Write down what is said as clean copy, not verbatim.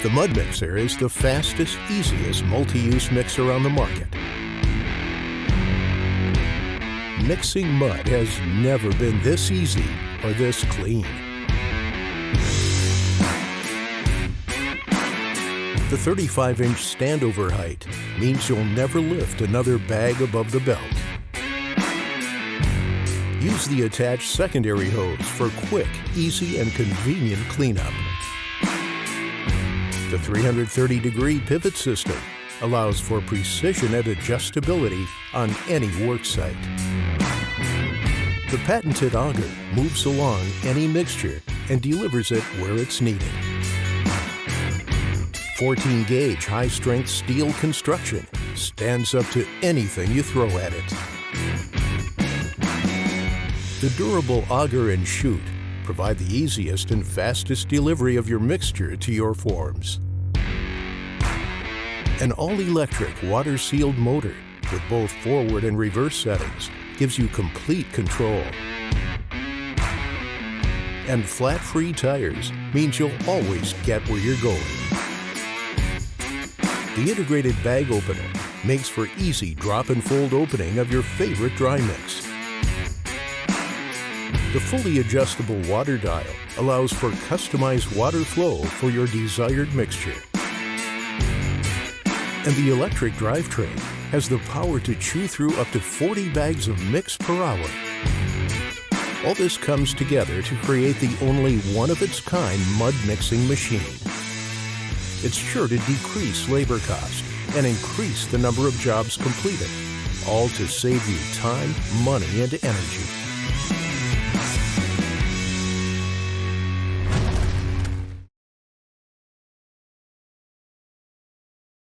The MudMixer is the fastest, easiest multi-use mixer on the market. Mixing mud has never been this easy or this clean. The 35-inch standover height means you'll never lift another bag above the belt. Use the attached secondary hose for quick, easy, and convenient cleanup. The 330-degree pivot system allows for precision and adjustability on any work site. The patented auger moves along any mixture and delivers it where it's needed. 14-gauge high-strength steel construction stands up to anything you throw at it. The durable auger and chute provide the easiest and fastest delivery of your mixture to your forms. An all-electric water-sealed motor with both forward and reverse settings gives you complete control. And flat-free tires means you'll always get where you're going. The integrated bag opener makes for easy drop and fold opening of your favorite dry mix. The fully adjustable water dial allows for customized water flow for your desired mixture. And the electric drivetrain has the power to chew through up to 40 bags of mix per hour. All this comes together to create the only one-of-its-kind mud mixing machine. It's sure to decrease labor cost and increase the number of jobs completed, all to save you time, money, and energy.